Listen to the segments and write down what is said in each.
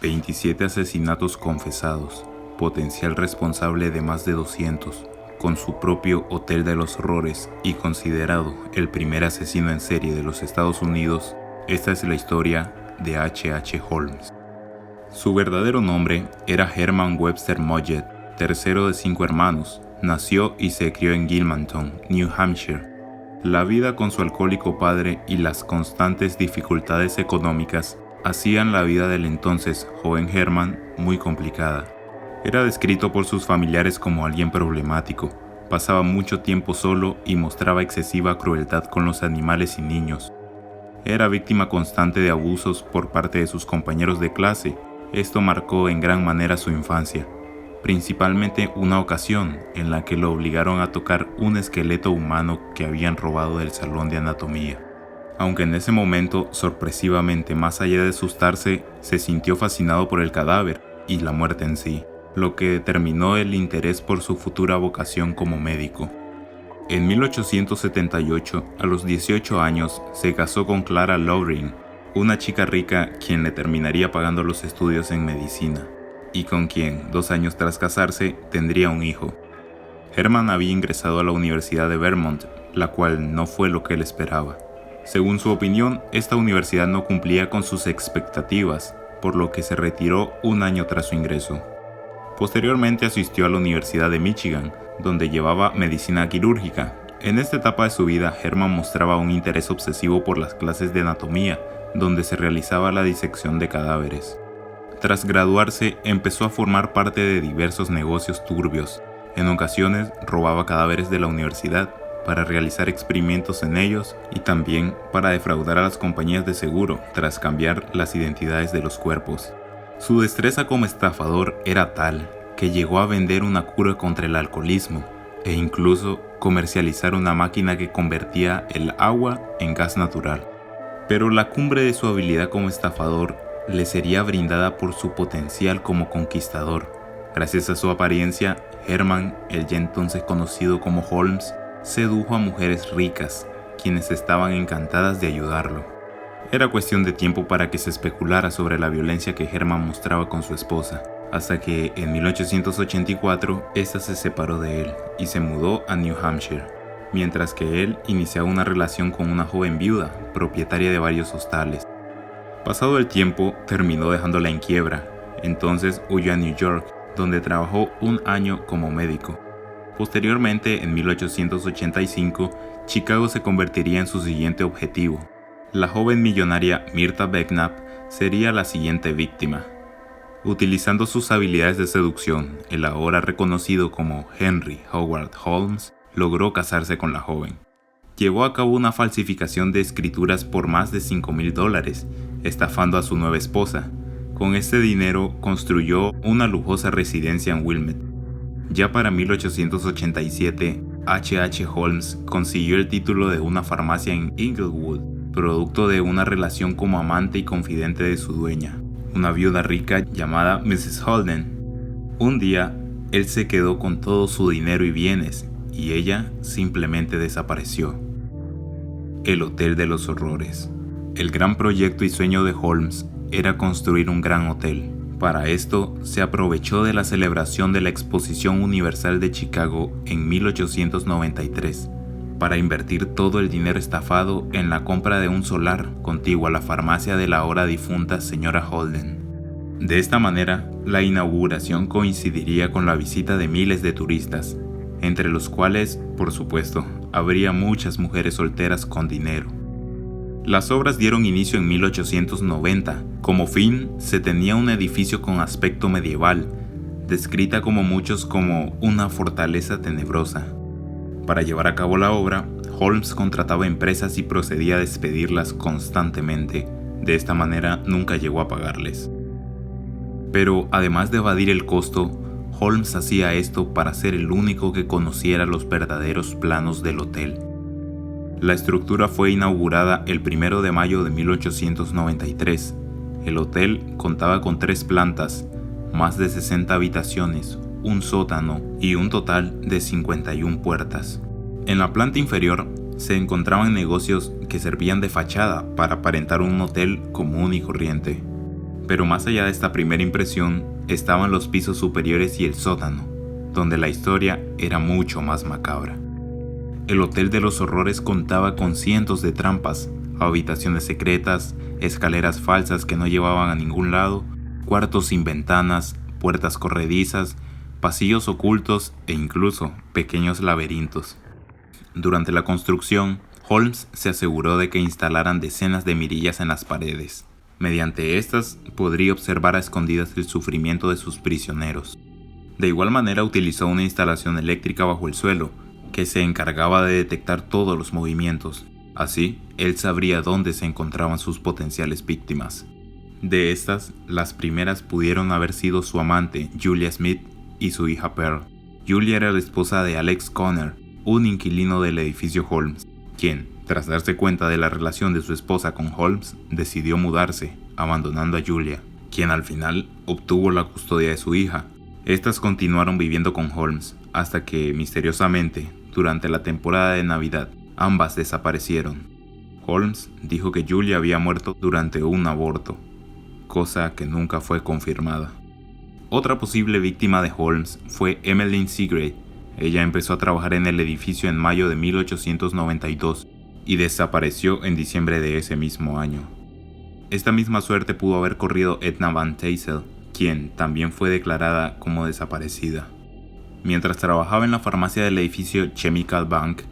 27 asesinatos confesados, potencial responsable de más de 200, con su propio Hotel de los Horrores y considerado el primer asesino en serie de los Estados Unidos, esta es la historia de H.H. Holmes. Su verdadero nombre era Herman Webster Mudgett, tercero de 5 hermanos. Nació y se crió en Gilmanton, New Hampshire. La vida con su alcohólico padre y las constantes dificultades económicas hacían la vida del entonces joven Herman muy complicada. Era descrito por sus familiares como alguien problemático, pasaba mucho tiempo solo y mostraba excesiva crueldad con los animales y niños. Era víctima constante de abusos por parte de sus compañeros de clase. Esto marcó en gran manera su infancia, principalmente una ocasión en la que lo obligaron a tocar un esqueleto humano que habían robado del salón de anatomía. Aunque en ese momento, sorpresivamente, más allá de asustarse, se sintió fascinado por el cadáver y la muerte en sí, lo que determinó el interés por su futura vocación como médico. En 1878, a los 18 años, se casó con Clara Loring, una chica rica quien le terminaría pagando los estudios en medicina, y con quien, 2 años tras casarse, tendría un hijo. Herman había ingresado a la Universidad de Vermont, la cual no fue lo que él esperaba. Según su opinión, esta universidad no cumplía con sus expectativas, por lo que se retiró 1 año tras su ingreso. Posteriormente asistió a la Universidad de Michigan, donde llevaba medicina quirúrgica. En esta etapa de su vida, Herman mostraba un interés obsesivo por las clases de anatomía, donde se realizaba la disección de cadáveres. Tras graduarse, empezó a formar parte de diversos negocios turbios. En ocasiones, robaba cadáveres de la universidad para realizar experimentos en ellos y también para defraudar a las compañías de seguro tras cambiar las identidades de los cuerpos. Su destreza como estafador era tal que llegó a vender una cura contra el alcoholismo e incluso comercializar una máquina que convertía el agua en gas natural. Pero la cumbre de su habilidad como estafador le sería brindada por su potencial como conquistador. Gracias a su apariencia, Herman, el ya entonces conocido como Holmes, sedujo a mujeres ricas, quienes estaban encantadas de ayudarlo. Era cuestión de tiempo para que se especulara sobre la violencia que Herman mostraba con su esposa, hasta que en 1884 esta se separó de él y se mudó a New Hampshire, mientras que él iniciaba una relación con una joven viuda, propietaria de varios hostales. Pasado el tiempo, terminó dejándola en quiebra, entonces huyó a New York, donde trabajó 1 año como médico. Posteriormente, en 1885, Chicago se convertiría en su siguiente objetivo. La joven millonaria Myrta Belknap sería la siguiente víctima. Utilizando sus habilidades de seducción, el ahora reconocido como Henry Howard Holmes logró casarse con la joven. Llevó a cabo una falsificación de escrituras por más de $5,000, estafando a su nueva esposa. Con este dinero construyó una lujosa residencia en Wilmette. Ya para 1887, H.H. Holmes consiguió el título de una farmacia en Inglewood, producto de una relación como amante y confidente de su dueña, una viuda rica llamada Mrs. Holden. Un día, él se quedó con todo su dinero y bienes, y ella simplemente desapareció. El Hotel de los Horrores. El gran proyecto y sueño de Holmes era construir un gran hotel. Para esto, se aprovechó de la celebración de la Exposición Universal de Chicago en 1893 para invertir todo el dinero estafado en la compra de un solar contiguo a la farmacia de la ahora difunta señora Holden. De esta manera, la inauguración coincidiría con la visita de miles de turistas, entre los cuales, por supuesto, habría muchas mujeres solteras con dinero. Las obras dieron inicio en 1890. Como fin, se tenía un edificio con aspecto medieval, descrita como muchos como una fortaleza tenebrosa. Para llevar a cabo la obra, Holmes contrataba empresas y procedía a despedirlas constantemente. De esta manera nunca llegó a pagarles. Pero además de evadir el costo, Holmes hacía esto para ser el único que conociera los verdaderos planos del hotel. La estructura fue inaugurada el 1 de mayo de 1893. El hotel contaba con 3 plantas, más de 60 habitaciones, un sótano y un total de 51 puertas. En la planta inferior se encontraban negocios que servían de fachada para aparentar un hotel común y corriente. Pero más allá de esta primera impresión, estaban los pisos superiores y el sótano, donde la historia era mucho más macabra. El Hotel de los Horrores contaba con cientos de trampas, habitaciones secretas, escaleras falsas que no llevaban a ningún lado, cuartos sin ventanas, puertas corredizas, pasillos ocultos e incluso pequeños laberintos. Durante la construcción, Holmes se aseguró de que instalaran decenas de mirillas en las paredes. Mediante estas, podría observar a escondidas el sufrimiento de sus prisioneros. De igual manera, utilizó una instalación eléctrica bajo el suelo, que se encargaba de detectar todos los movimientos. Así, él sabría dónde se encontraban sus potenciales víctimas. De estas, las primeras pudieron haber sido su amante, Julia Smith, y su hija Pearl. Julia era la esposa de Alex Conner, un inquilino del edificio Holmes, quien, tras darse cuenta de la relación de su esposa con Holmes, decidió mudarse, abandonando a Julia, quien al final obtuvo la custodia de su hija. Estas continuaron viviendo con Holmes, hasta que, misteriosamente, durante la temporada de Navidad, ambas desaparecieron. Holmes dijo que Julia había muerto durante un aborto, cosa que nunca fue confirmada. Otra posible víctima de Holmes fue Emmeline Seagrave. Ella empezó a trabajar en el edificio en mayo de 1892 y desapareció en diciembre de ese mismo año. Esta misma suerte pudo haber corrido Edna Van Tassel, quien también fue declarada como desaparecida. Mientras trabajaba en la farmacia del edificio Chemical Bank,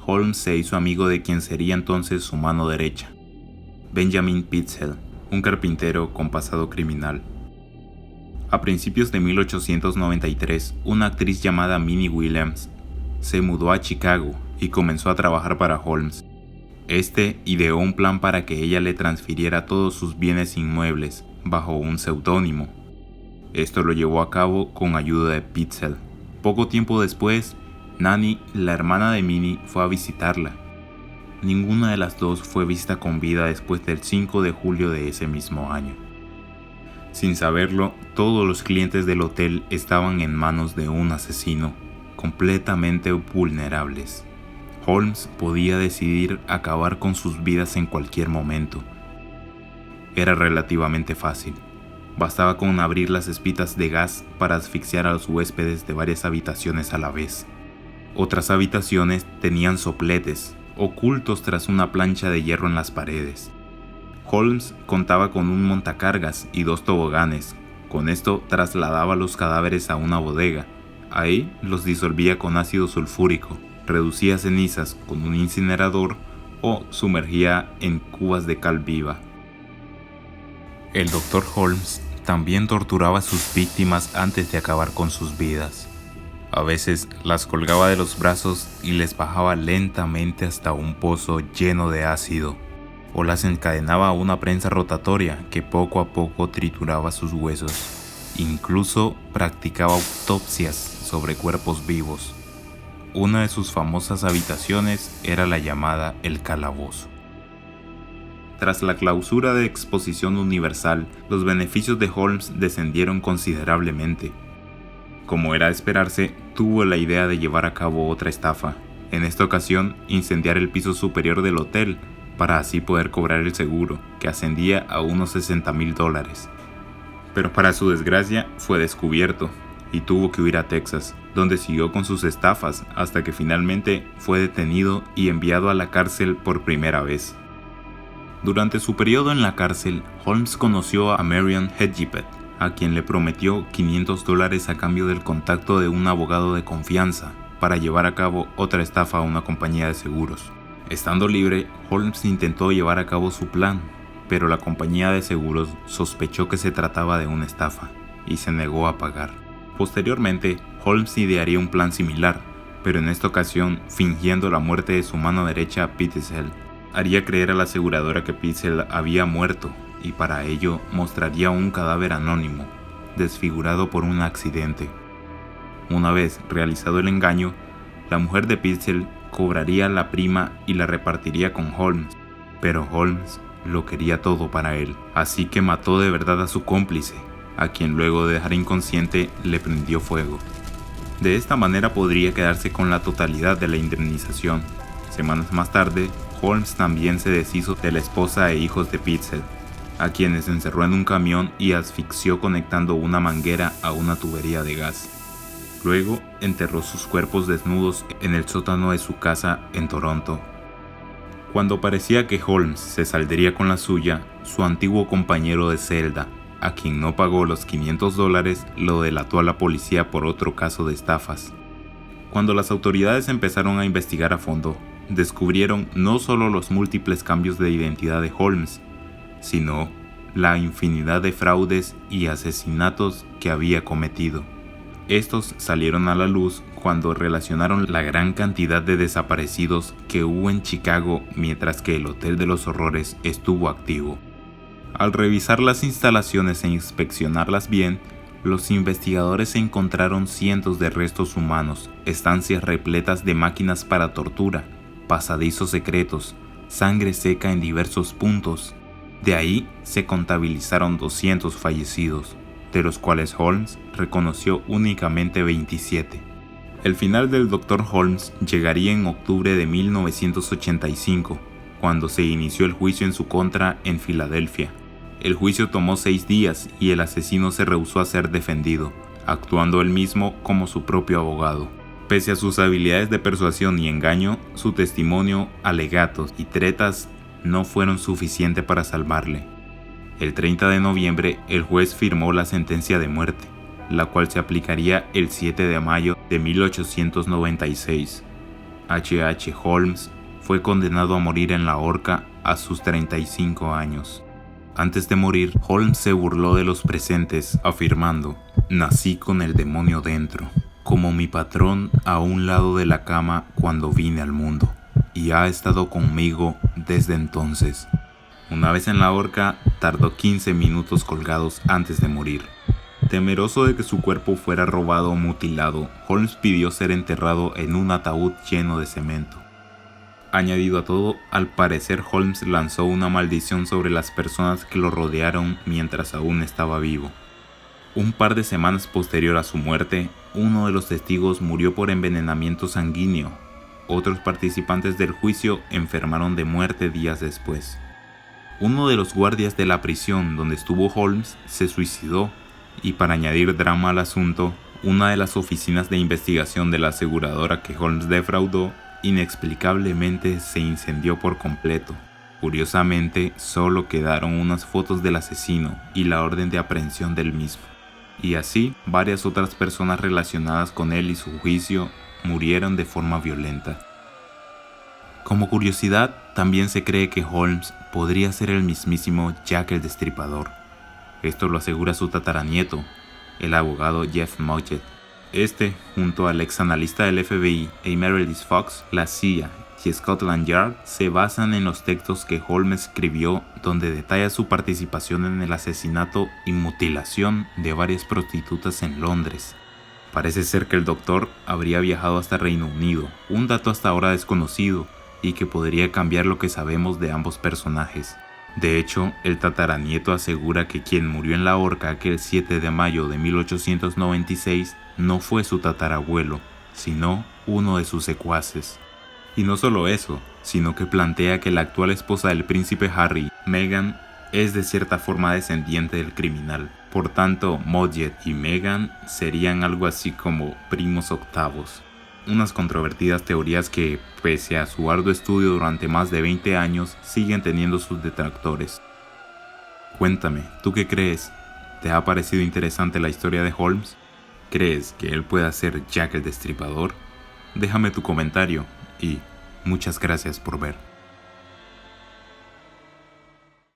Holmes se hizo amigo de quien sería entonces su mano derecha, Benjamin Pitezel, un carpintero con pasado criminal. A principios de 1893, una actriz llamada Minnie Williams se mudó a Chicago y comenzó a trabajar para Holmes. Este ideó un plan para que ella le transfiriera todos sus bienes inmuebles bajo un seudónimo. Esto lo llevó a cabo con ayuda de Pitezel. Poco tiempo después, Nanny, la hermana de Minnie, fue a visitarla. Ninguna de las dos fue vista con vida después del 5 de julio de ese mismo año. Sin saberlo, todos los clientes del hotel estaban en manos de un asesino, completamente vulnerables. Holmes podía decidir acabar con sus vidas en cualquier momento. Era relativamente fácil. Bastaba con abrir las espitas de gas para asfixiar a los huéspedes de varias habitaciones a la vez. Otras habitaciones tenían sopletes, ocultos tras una plancha de hierro en las paredes. Holmes contaba con un montacargas y 2 toboganes. Con esto trasladaba los cadáveres a una bodega. Ahí los disolvía con ácido sulfúrico, reducía cenizas con un incinerador o sumergía en cubas de cal viva. El Dr. Holmes también torturaba a sus víctimas antes de acabar con sus vidas. A veces las colgaba de los brazos y les bajaba lentamente hasta un pozo lleno de ácido, o las encadenaba a una prensa rotatoria que poco a poco trituraba sus huesos. Incluso practicaba autopsias sobre cuerpos vivos. Una de sus famosas habitaciones era la llamada El Calabozo. Tras la clausura de Exposición Universal, los beneficios de Holmes descendieron considerablemente. Como era de esperarse, tuvo la idea de llevar a cabo otra estafa. En esta ocasión, incendiar el piso superior del hotel, para así poder cobrar el seguro, que ascendía a unos $60,000. Pero para su desgracia, fue descubierto y tuvo que huir a Texas, donde siguió con sus estafas hasta que finalmente fue detenido y enviado a la cárcel por primera vez. Durante su periodo en la cárcel, Holmes conoció a Marion Hedgepeth, a quien le prometió $500 a cambio del contacto de un abogado de confianza para llevar a cabo otra estafa a una compañía de seguros. Estando libre, Holmes intentó llevar a cabo su plan, pero la compañía de seguros sospechó que se trataba de una estafa y se negó a pagar. Posteriormente, Holmes idearía un plan similar, pero en esta ocasión fingiendo la muerte de su mano derecha, Pitezel. Haría creer a la aseguradora que Pitezel había muerto y para ello mostraría un cadáver anónimo, desfigurado por un accidente. Una vez realizado el engaño, la mujer de Pitezel cobraría la prima y la repartiría con Holmes, pero Holmes lo quería todo para él, así que mató de verdad a su cómplice, a quien luego de dejar inconsciente le prendió fuego. De esta manera podría quedarse con la totalidad de la indemnización. Semanas más tarde, Holmes también se deshizo de la esposa e hijos de Pitezel. a quienes encerró en un camión y asfixió conectando una manguera a una tubería de gas. Luego enterró sus cuerpos desnudos en el sótano de su casa en Toronto. Cuando parecía que Holmes se saldría con la suya, su antiguo compañero de celda, a quien no pagó los $500, lo delató a la policía por otro caso de estafas. Cuando las autoridades empezaron a investigar a fondo, descubrieron no solo los múltiples cambios de identidad de Holmes, sino la infinidad de fraudes y asesinatos que había cometido. Estos salieron a la luz cuando relacionaron la gran cantidad de desaparecidos que hubo en Chicago mientras que el Hotel de los Horrores estuvo activo. Al revisar las instalaciones e inspeccionarlas bien, los investigadores encontraron cientos de restos humanos, estancias repletas de máquinas para tortura, pasadizos secretos, sangre seca en diversos puntos. De ahí se contabilizaron 200 fallecidos, de los cuales Holmes reconoció únicamente 27. El final del Dr. Holmes llegaría en octubre de 1985, cuando se inició el juicio en su contra en Filadelfia. El juicio tomó 6 días y el asesino se rehusó a ser defendido, actuando él mismo como su propio abogado. Pese a sus habilidades de persuasión y engaño, su testimonio, alegatos y tretas no fueron suficientes para salvarle. El 30 de noviembre, el juez firmó la sentencia de muerte, la cual se aplicaría el 7 de mayo de 1896. H. Holmes fue condenado a morir en la horca a sus 35 años. Antes de morir, Holmes se burló de los presentes, afirmando: «Nací con el demonio dentro, como mi patrón a un lado de la cama cuando vine al mundo, y ha estado conmigo desde entonces». Una vez en la horca, tardó 15 minutos colgados antes de morir. Temeroso de que su cuerpo fuera robado o mutilado, Holmes pidió ser enterrado en un ataúd lleno de cemento. Añadido a todo, al parecer Holmes lanzó una maldición sobre las personas que lo rodearon mientras aún estaba vivo. Un par de semanas posterior a su muerte, uno de los testigos murió por envenenamiento sanguíneo. Otros participantes del juicio enfermaron de muerte días después. Uno de los guardias de la prisión donde estuvo Holmes se suicidó y, para añadir drama al asunto, una de las oficinas de investigación de la aseguradora que Holmes defraudó inexplicablemente se incendió por completo. Curiosamente, solo quedaron unas fotos del asesino y la orden de aprehensión del mismo. Y así, varias otras personas relacionadas con él y su juicio murieron de forma violenta. Como curiosidad, también se cree que Holmes podría ser el mismísimo Jack el Destripador. Esto lo asegura su tataranieto, el abogado Jeff Mudgett. Este, junto al ex analista del FBI, Meredith Fox, la CIA y Scotland Yard, se basan en los textos que Holmes escribió donde detalla su participación en el asesinato y mutilación de varias prostitutas en Londres. Parece ser que el doctor habría viajado hasta Reino Unido, un dato hasta ahora desconocido y que podría cambiar lo que sabemos de ambos personajes. De hecho, el tataranieto asegura que quien murió en la horca aquel 7 de mayo de 1896 no fue su tatarabuelo, sino uno de sus secuaces. Y no solo eso, sino que plantea que la actual esposa del príncipe Harry, Meghan, es de cierta forma descendiente del criminal. Por tanto, Mudgett y Meghan serían algo así como primos octavos. Unas controvertidas teorías que, pese a su arduo estudio durante más de 20 años, siguen teniendo sus detractores. Cuéntame, ¿tú qué crees? ¿Te ha parecido interesante la historia de Holmes? ¿Crees que él pueda ser Jack el Destripador? Déjame tu comentario y muchas gracias por ver.